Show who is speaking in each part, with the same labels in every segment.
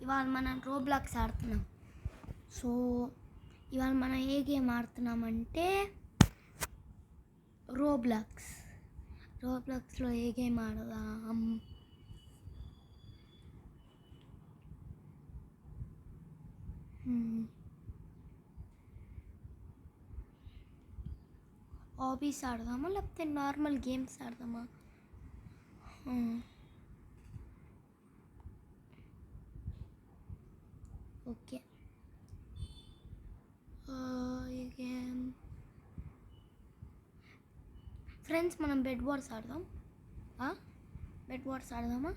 Speaker 1: ఇవాళ మనం రోబ్లాక్స్ ఆడుతున్నాం. సో ఇవాళ మనం ఏ గేమ్ ఆడుతున్నామంటే రోబ్లాక్స్లో ఏ గేమ్ ఆడదాం? హాబీస్ ఆడదామా లేకపోతే నార్మల్ గేమ్స్ ఆడదామా? ఓకే, ఈ గేమ్ ఫ్రెండ్స్ మనం బెడ్ వార్స్ ఆడదాం. బెడ్ వార్స్ ఆడదామా?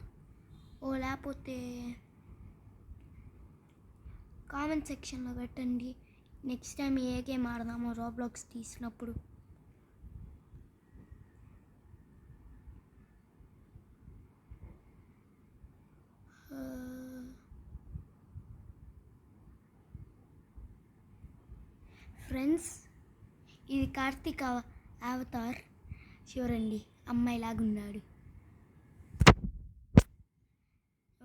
Speaker 1: లేకపోతే కామెంట్ సెక్షన్లో పెట్టండి నెక్స్ట్ టైం ఏ గేమ్ ఆడదామో రోబ్లాక్స్ తీసినప్పుడు. ఫ్రెండ్స్, ఇది కార్తీక్ అవతార్. చూడండి, అమ్మాయిలాగున్నాడు.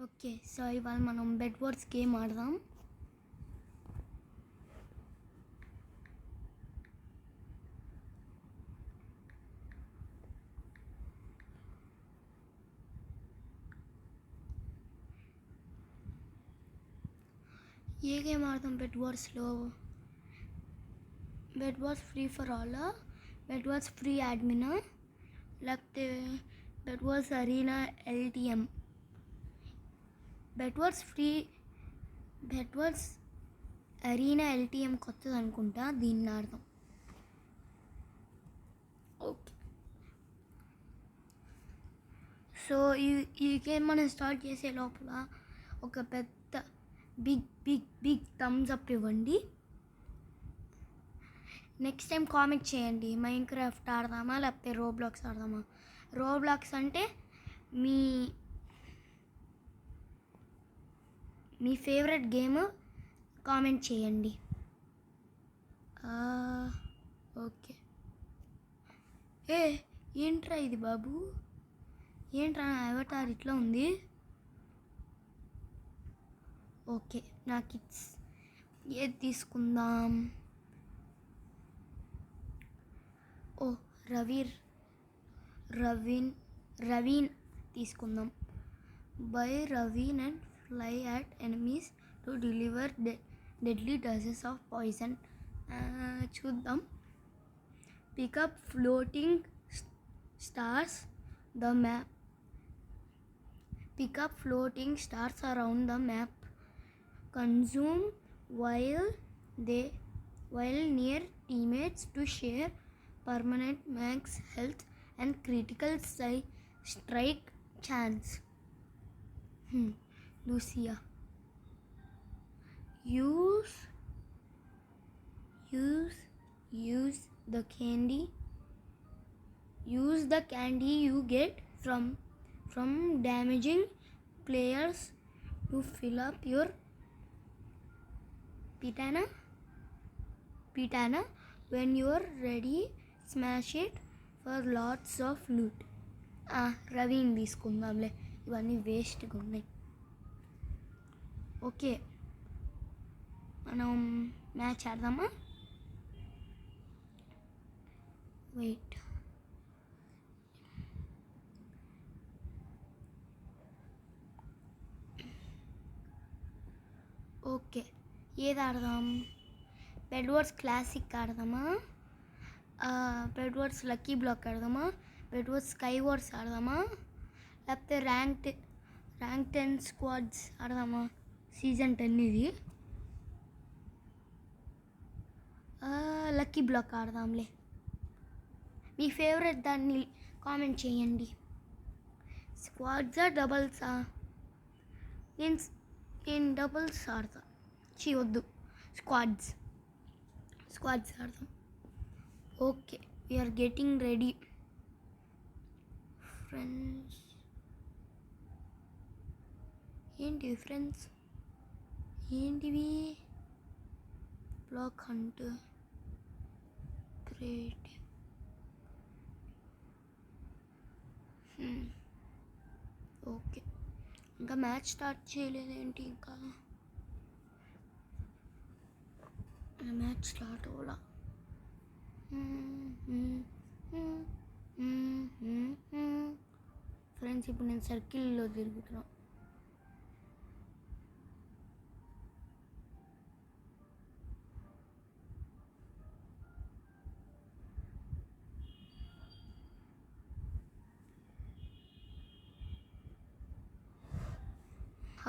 Speaker 1: ఓకే, సో ఇవాళ మనం బెడ్ వార్స్ గేమ్ ఆడదాం. ఏ గేమ్ ఆడదాం బెడ్ వార్స్లో? Bed wars free for all, bed wars free admin, లేకపోతే bed wars arena LTM. Bed wars arena LTM కొత్తది అనుకుంటా, దీన్ని ఆడదాం. ఓకే, సో ఈ గేమ్ మనం స్టార్ట్ చేసే లోపల ఒక పెద్ద బిగ్ థమ్స్ అప్ ఇవ్వండి. నెక్స్ట్ టైం కామెంట్ చేయండి, మైన్క్రాఫ్ట్ ఆడదామా లేకపోతే రోబ్లాక్స్ ఆడదామా. రోబ్లాక్స్ అంటే మీ ఫేవరెట్ గేమ్ కామెంట్ చేయండి. ఓకే, ఏంట్రా ఇది బాబు? ఏంట్రా అవతార్ ఇట్లా ఉంది? ఓకే, నా కిడ్స్ ఏది తీసుకుందాం? రవీన్ తీసుకుందాం. Buy Raven and fly at enemies to deliver deadly doses of poison. చూద్దాం. Pick up floating stars around the map. Consume while near teammates to share permanent max health and critical strike chance. Lucia. Use the candy. Use the candy you get from damaging players to fill up your pitana. When you are ready, smash it for lots of loot. Raven తీసుకుందాంలే, ఇవన్నీ వేస్ట్గా ఉన్నాయి. Okay, మనం match ఆడదామా? Wait, okay, ఏది ఆడదాం? Bed wars classic ఆడదామా? Bed wars lucky block ఆడదామా? Bed wars sky wars ఆడదామా? లేకపోతే ర్యాంక్ 10 స్క్వాడ్స్ ఆడదామా? సీజన్ 10 ఇది. లక్కీ బ్లాక్ ఆడదాంలే. మీ ఫేవరెట్ దాన్ని కామెంట్ చేయండి. స్క్వాడ్సా డబల్సా? నేను డబల్స్ ఆడతా. వద్దు, స్క్వాడ్స్ ఆడదాం. Okay, we're getting ready friends. ఏంటివి ఫ్రెండ్స్? ఏంటివి? Block hunt, creative. ఓకే, ఇంకా మ్యాచ్ స్టార్ట్ చేయలేదేంటి? ఇంకా మ్యాచ్ స్టార్ట్ అవ్వాలా? ఫ్రెండ్స్ ఇప్పుడు నేను సర్కిల్లో తిరుగుతున్నా.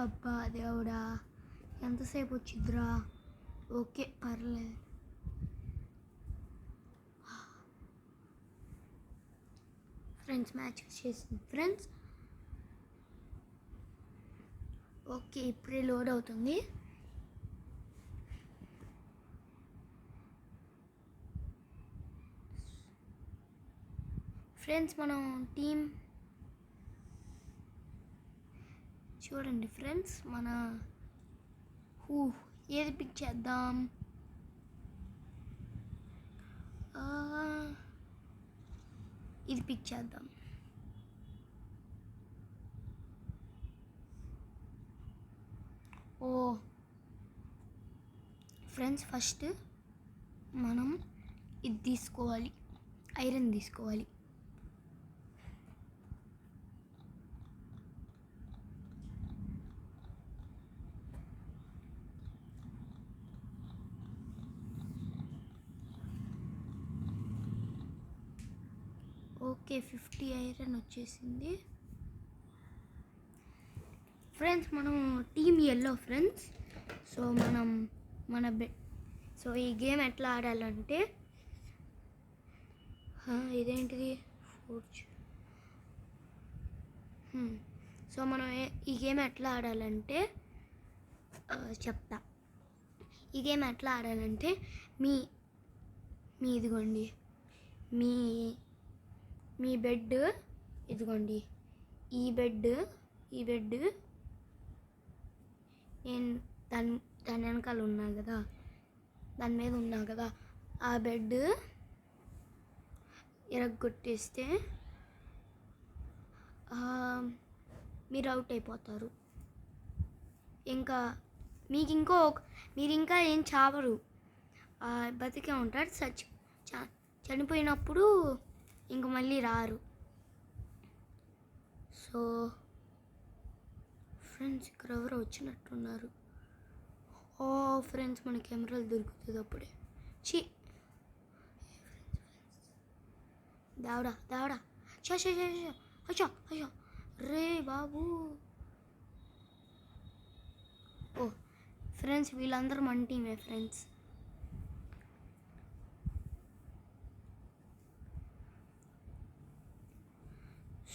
Speaker 1: అబ్బా దేవుడా, ఎంతసేపు వచ్చిద్దిరా? ఓకే పర్లేదు. ఫ్రెండ్స్ మ్యాచ్ వచ్చేసింది ఫ్రెండ్స్. ఓకే ఇప్పుడే లోడ్ అవుతుంది. ఫ్రెండ్స్ మనం టీం చూడండి ఫ్రెండ్స్, మన ఏది పిక్ చేద్దాం? ఇది పిక్ చేద్దాం. ఓ ఫ్రెండ్స్ ఫస్ట్ మనం ఇది తీసుకోవాలి, ఐరన్ తీసుకోవాలి. ఓకే 50 ఐరన్ వచ్చేసింది. ఫ్రెండ్స్ మనం టీమ్ ఎల్లో ఫ్రెండ్స్. సో మనం సో ఈ గేమ్ ఎట్లా ఆడాలంటే, ఇదేంటిది సో మనం ఈ గేమ్ ఎట్లా ఆడాలంటే చెప్తా. ఈ గేమ్ ఎట్లా ఆడాలంటే మీ ఇదిగోండి, మీ బెడ్ ఇదిగోండి, ఈ బెడ్ నేను దాని వెనకాల ఉన్నా కదా, దాని మీద ఉన్నా కదా, ఆ బెడ్ ఇరగొట్టేస్తే మీరు అవుట్ అయిపోతారు. ఇంకా మీరు ఇంకా ఏం చావరు, బతికే ఉంటారు. చనిపోయినప్పుడు ఇంక మళ్ళీ రారు. సో ఫ్రెండ్స్ ఇక్కడ ఎవరో వచ్చినట్టున్నారు. ఓ ఫ్రెండ్స్ మనకి ఎమరాల్డ్ దొరుకుతుంది అప్పుడే. దావడా అయ్యో రే బాబు. ఓ ఫ్రెండ్స్ వీళ్ళందరూ మన టీమే ఫ్రెండ్స్.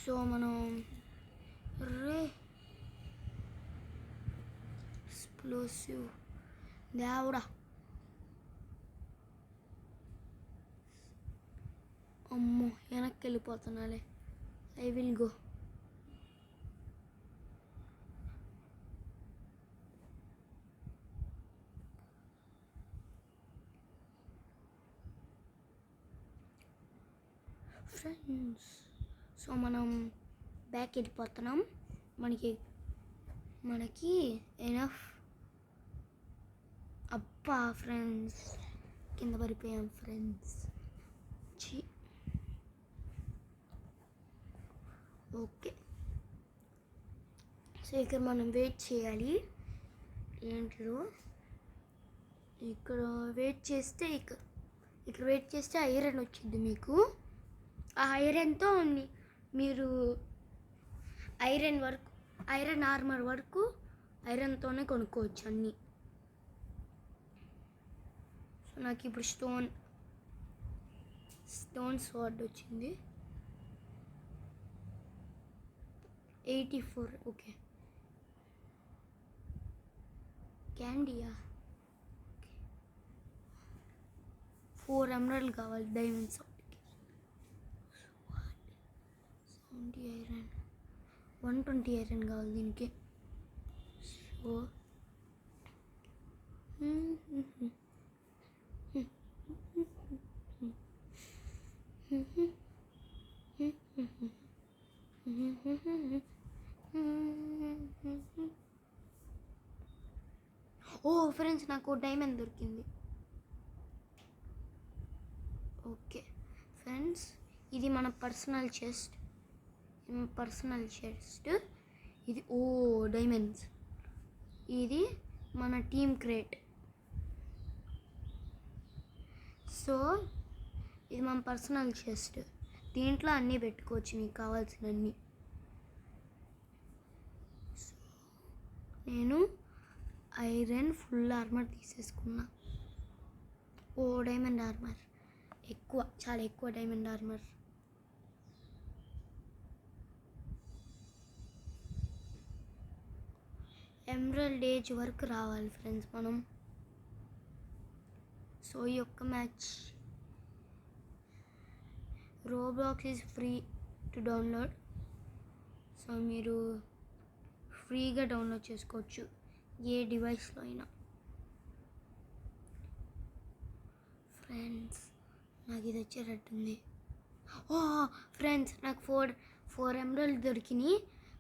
Speaker 1: సో మనం ఎక్స్ప్లోసివ్ దేవుడా, అమ్మో వెనక్కి వెళ్ళిపోతున్నాలే. I will go. Friends so మనం బ్యాక్ వెళ్ళిపోతున్నాం. మనకి ఎనఫ్. అబ్బా ఫ్రెండ్స్ కింద పడిపోయాం ఫ్రెండ్స్. ఓకే సో ఇక్కడ మనం వెయిట్ చేయాలి. ఏంటిదో ఇక్కడ వెయిట్ చేస్తే ఇక్కడ వెయిట్ చేస్తే ఐరన్ వచ్చింది మీకు. ఆ ఐరన్తో మీరు ఐరన్ ఆర్మర్ వరకు ఐరన్తోనే కొనుక్కోవచ్చు అన్నీ. సో నాకు ఇప్పుడు స్టోన్ స్వార్డ్ వచ్చింది 84. ఓకే క్యాండీయా. 4 ఎమరాల్డ్ కావాలి డైమండ్ స్వార్డ్కి. 70 ఐరన్, 120 ఐరన్ కావాలి దీనికి. సో ఓ ఫ్రెండ్స్, నాకు డైమండ్ దొరికింది. ఓకే ఫ్రెండ్స్, ఇది మన పర్సనల్ చెస్ట్. ఇది డైమండ్స్. ఇది మన టీమ్ క్రేట్. సో ఇది మన పర్సనల్ చెస్ట్. దీంట్లో అన్నీ పెట్టుకోవచ్చు, మీకు కావాల్సినన్ని. నేను ఐరన్ ఫుల్ ఆర్మర్ తీసేసుకున్నా. డైమండ్ ఆర్మర్ ఎక్కువ, చాలా ఎక్కువ డైమండ్ ఆర్మర్. ఎమరల్డ్ ఏజ్ వరకు రావాలి ఫ్రెండ్స్ మనం. సో ఈ ఒక్క match. Roblox is free to download. So మీరు ఫ్రీగా డౌన్లోడ్ చేసుకోవచ్చు ఏ డివైస్లో అయినా. ఫ్రెండ్స్ నాకు ఇది వచ్చేటట్టుంది. ఫ్రెండ్స్ నాకు ఫోర్ ఎమరల్డ్ దొరికినాయి.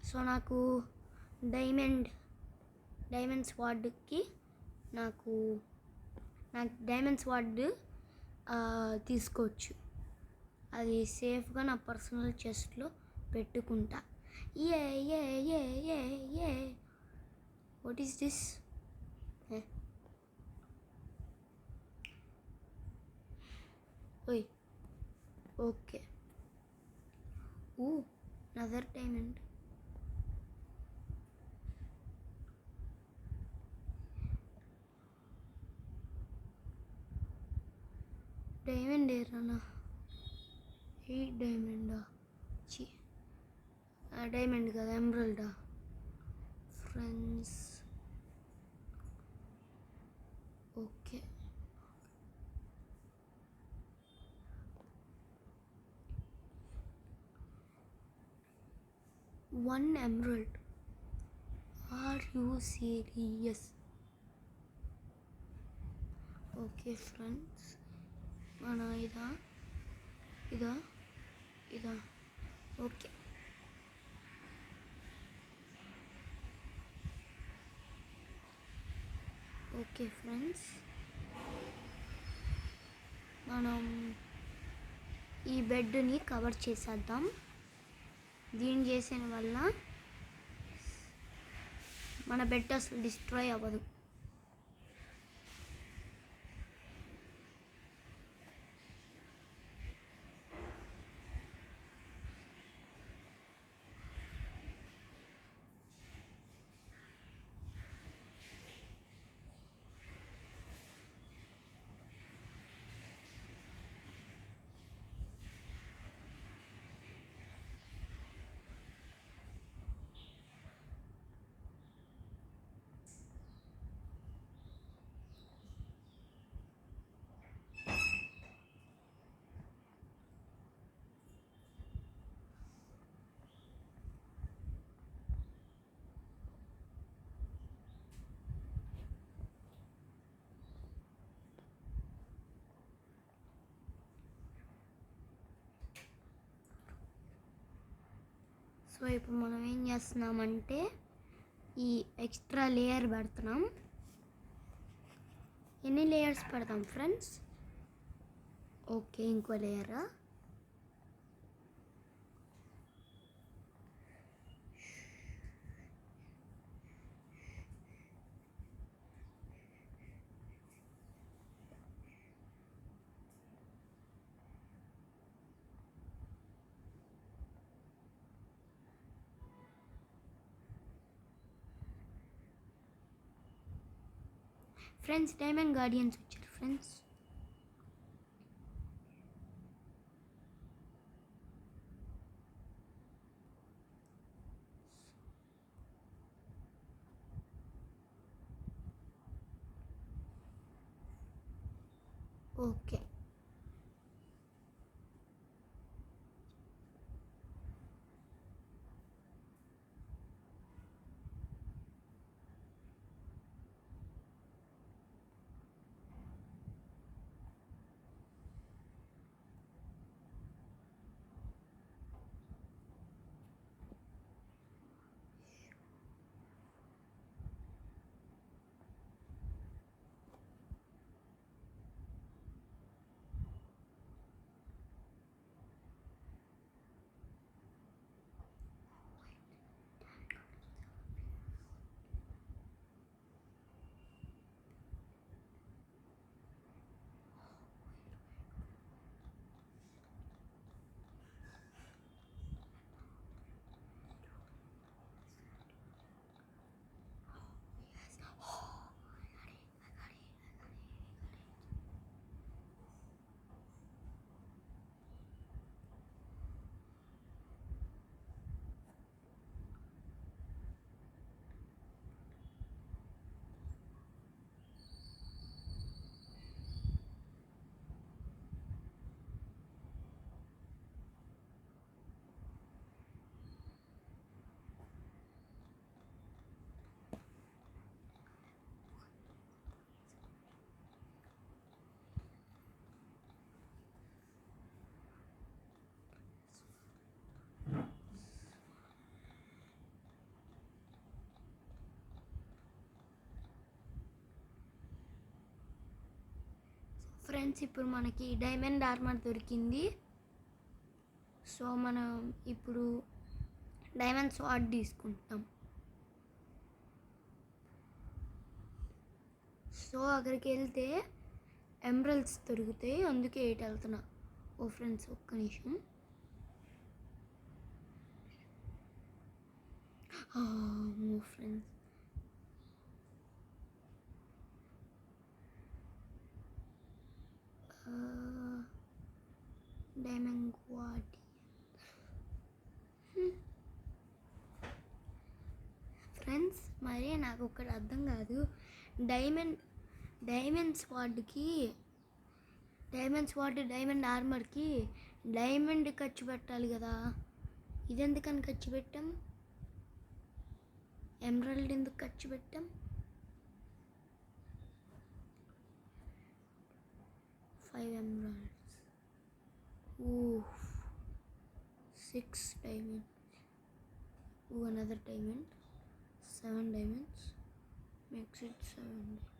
Speaker 1: సో నాకు డైమండ్ స్వార్డ్కి నాకు డైమండ్ స్వార్డ్ తీసుకోవచ్చు. అది సేఫ్గా నా పర్సనల్ చెస్ట్లో పెట్టుకుంటా. What is this? Okay. Another diamond. Diamond ఏరానా? ఈ డైమండా? డైమండ్ కదా, ఎమరల్డా friends. Okay. One emerald. Are you serious? Okay friends, మన ఇదా ఓకే. ఓకే ఫ్రెండ్స్, మనం ఈ బెడ్ని కవర్ చేసేద్దాం. దీన్ని చేసిన వల్ల మన బెడ్ అసలు డిస్ట్రాయ్ అవ్వదు. సో ఇప్పుడు మనం ఏం చేస్తున్నామంటే ఈ ఎక్స్ట్రా లేయర్ పెడుతున్నాం. ఎన్ని లేయర్స్ పెడతాం ఫ్రెండ్స్? ఓకే, ఇంకో లేయరా? ఫ్రెండ్స్ డైమండ్ గార్డియన్స్ వచ్చారు ఫ్రెండ్స్. ఓకే. ఫ్రెండ్స్ ఇప్పుడు మనకి డైమండ్ ఆర్మర్ దొరికింది. సో మనం ఇప్పుడు డైమండ్ స్వార్డ్ తీసుకుంటాం. సో అక్కడికి వెళ్తే ఎమరల్డ్స్ దొరుకుతాయి, అందుకే ఇటు వెళ్తున్నా. ఓ ఫ్రెండ్స్ ఒక్క నిమిషం. ఓ ఫ్రెండ్స్ డైమండ్ క్వార్టీ. ఫ్రెండ్స్ మరి నాకు ఒకటి అర్థం కాదు, డైమండ్ స్వార్డ్కి, డైమండ్ ఆర్మర్కి డైమండ్ ఖర్చు పెట్టాలి కదా, ఇదెందుకని ఖర్చు పెట్టాం? ఎమరాల్డ్ ఎందుకు ఖర్చు పెట్టాం? Five emeralds, 6 diamonds, another diamond, 7 diamonds, makes it 7 diamonds.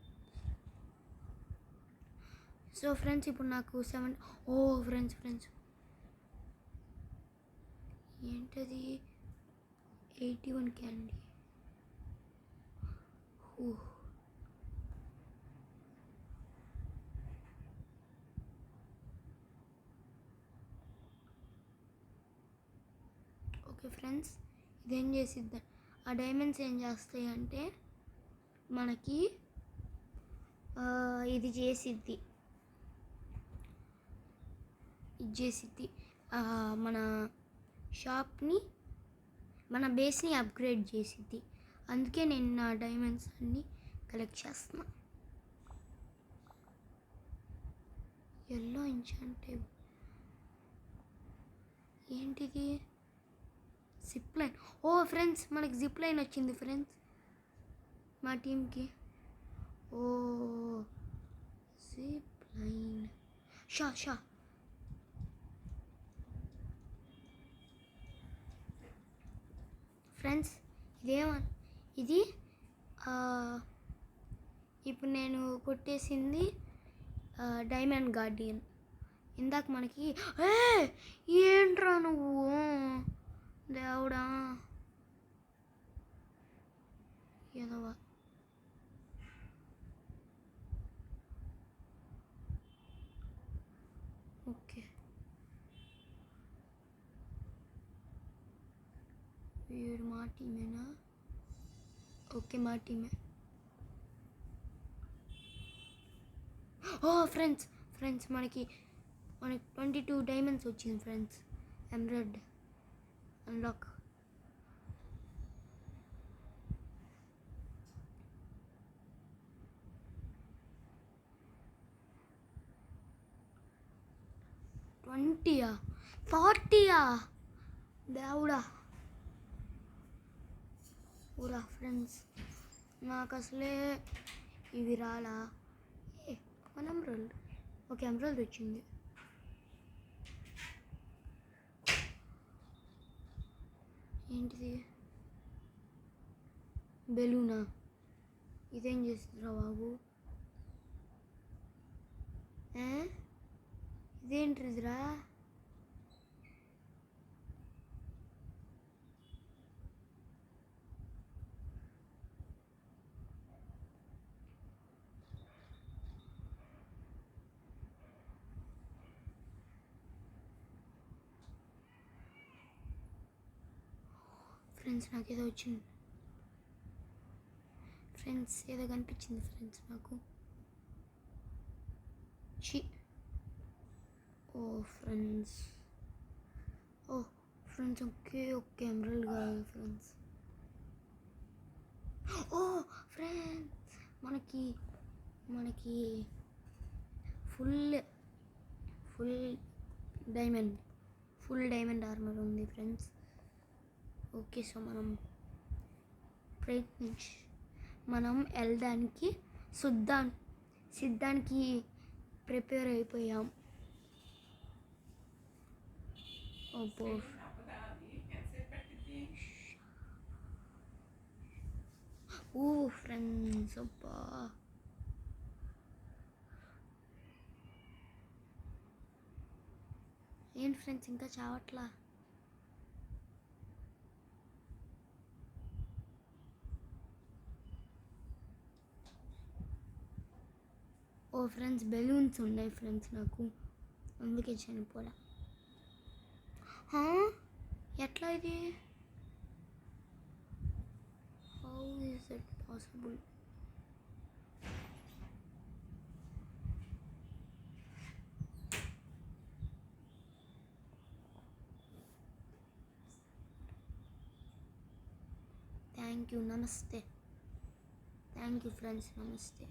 Speaker 1: So friends ఇప్పుడు నాకు 7. ఫ్రెండ్స్ ఏంటది? 81 క్యాండీ. ఓకే ఫ్రెండ్స్, ఇదేం చేసిద్దా, ఆ డైమండ్స్ ఏం చేస్తాయి అంటే మనకి ఇది చేసిద్ది, మన షాప్ని, మన బేస్ని అప్గ్రేడ్ చేసిద్ది. అందుకే నేను నా డైమండ్స్ అన్నీ కలెక్ట్ చేస్తున్నా. ఎల్లో ఎంచాంటెడ్ ఏంటిది? Zip line. ఫ్రెండ్స్ మనకి జిప్ లైన్ వచ్చింది ఫ్రెండ్స్ మా టీంకి. Zip line. షా ఫ్రెండ్స్ ఇది ఇప్పుడు నేను కొట్టేసింది డైమండ్ గార్డియన్. ఇందాక మనకి ఏంట్రా నువ్వు దేవుడా ఎదవా. ఓకే వీడు మా టీమేనా? ఓకే మా టీమే. ఫ్రెండ్స్ మనకి 22 డైమండ్స్ వచ్చింది ఫ్రెండ్స్. Emerald unlock. $20 $40 దేవుడా. ఊరా ఫ్రెండ్స్ నాకు అసలే ఇవి రాలా. మన ఎమరాల్డ్. ఓకే ఎమరాల్డ్ వచ్చింది. ఏంటిది? బెలూనా? ఇదేం చేస్తుందిరా బాబు? ఇదేంటిదిరా? ఫ్రెండ్స్ నాకు ఏదో వచ్చింది ఫ్రెండ్స్, ఏదో కనిపించింది ఫ్రెండ్స్ నాకు. ఫ్రెండ్స్ ఓకే ఎమరాల్డ్ కాదు ఫ్రెండ్స్. ఫ్రెండ్స్ మనకి ఫుల్ డైమండ్ ఆర్మర్ ఉంది ఫ్రెండ్స్. ఓకే సో మనం వెళ్ళడానికి సిద్ధానికి ప్రిపేర్ అయిపోయాం. ఫ్రెండ్స్ అబ్బా ఫ్రెండ్స్ ఇంకా చావట్లా. ఓ ఫ్రెండ్స్ బెలూన్స్ ఉన్నాయి ఫ్రెండ్స్ నాకు, అందుకే చనిపోలే. ఎట్లా ఇది? How is it possible? Thank you, నమస్తే. థ్యాంక్ యూ ఫ్రెండ్స్, నమస్తే.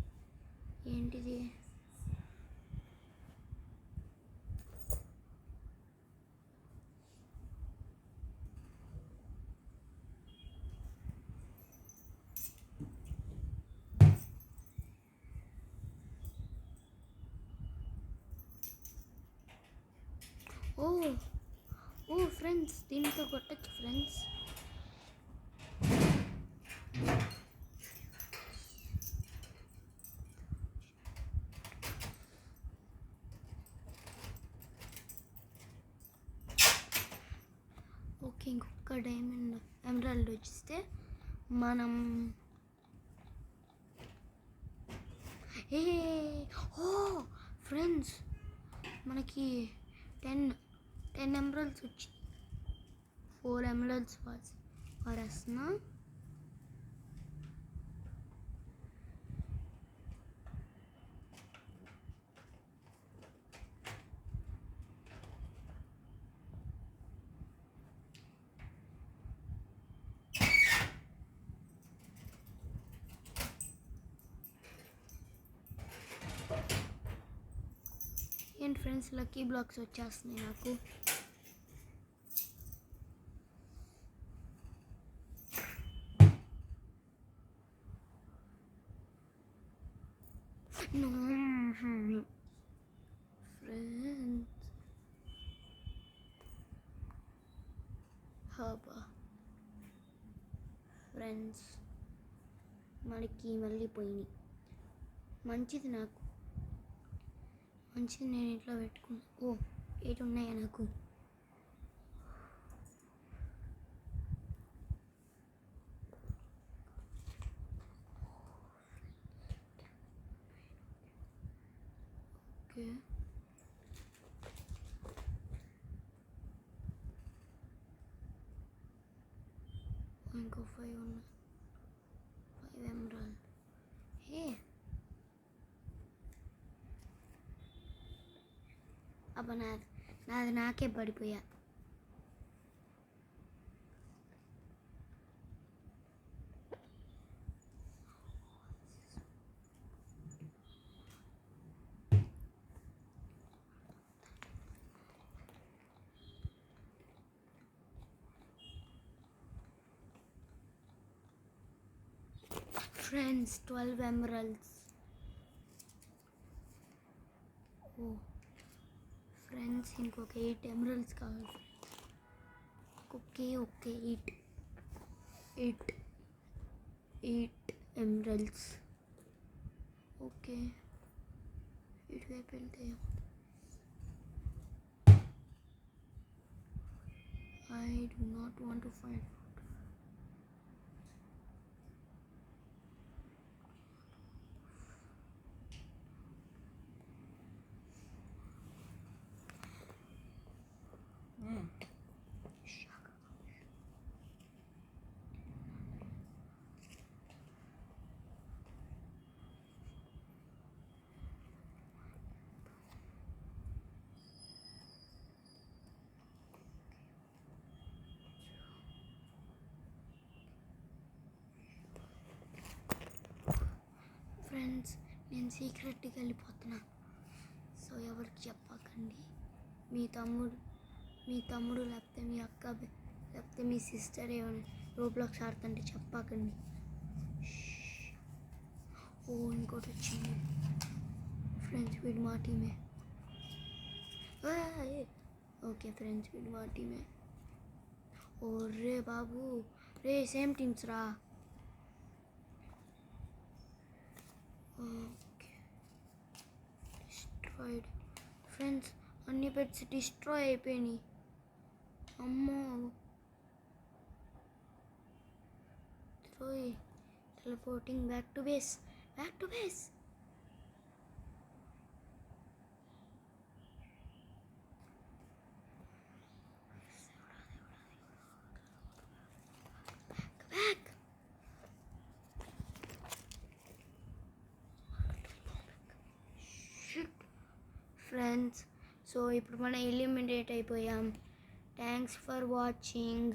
Speaker 1: ఏంటిది? ఓ ఓ ఫ్రెండ్స్, దీంతో కొట్టచ్చు ఫ్రెండ్స్. ఓకే, ఇంకొక డైమండ్ ఎమరాల్డ్ వచ్చిస్తే మనం ఓ ఫ్రెండ్స్ మనకి 10 ఎమరాల్డ్స్ వచ్చి 4 ఎమరాల్డ్స్ వారేస్తున్నా. ఏంటి ఫ్రెండ్స్, లక్కీ బ్లాక్స్ వచ్చేస్తున్నాయి నాకు. ఫ్రెండ్స్ హబా ఫ్రెండ్స్ మనకి మళ్ళీ పోయినాయి. మంచిది నాకు, మంచిది. నేను ఇంట్లో పెట్టుకున్నా. ఓ 8 ఉన్నాయా నాకు? ఓకే, ఇంకో 5 ఉన్నాయి. 5 ఎమరాల్డ్. అబ్బా నాది నాకే పడిపోయా. Friends 12 emeralds. ఓ ఫ్రెండ్స్ ఇంకొక 8 ఎమరాల్డ్స్ కావాలి. Okay 8 emeralds. ఓకే, ఇటువైపు వెళ్తే I do not want to find. Friends నేను సీక్రెట్గా వెళ్ళిపోతున్నా, సో ఎవరికి చెప్పకండి. మీ తమ్ముడు లేకపోతే మీ అక్క లేకపోతే మీ సిస్టర్ ఏమైనా రోబ్లాక్స్ ఆడుతుంటే చెప్పకండి. ఓ ఇంకోటి వచ్చింది ఫ్రెండ్స్, వీడు మా టీమే. ఓకే ఫ్రెండ్స్, వీడు మా టీమే. ఓ రే బాబు, రే సేమ్ టీమ్స్ రా. Okay, destroyed. ఫ్రెండ్స్ అన్ని పెట్స్ డిస్ట్రాయ్ అయిపోయినాయి. అమ్మో త్రోయ్ teleporting back to base. Back friends. So ఇప్పుడు మనం ఎలిమినేట్ అయిపోయాం. Thanks for watching.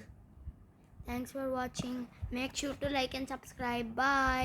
Speaker 1: Make sure to like and subscribe. Bye.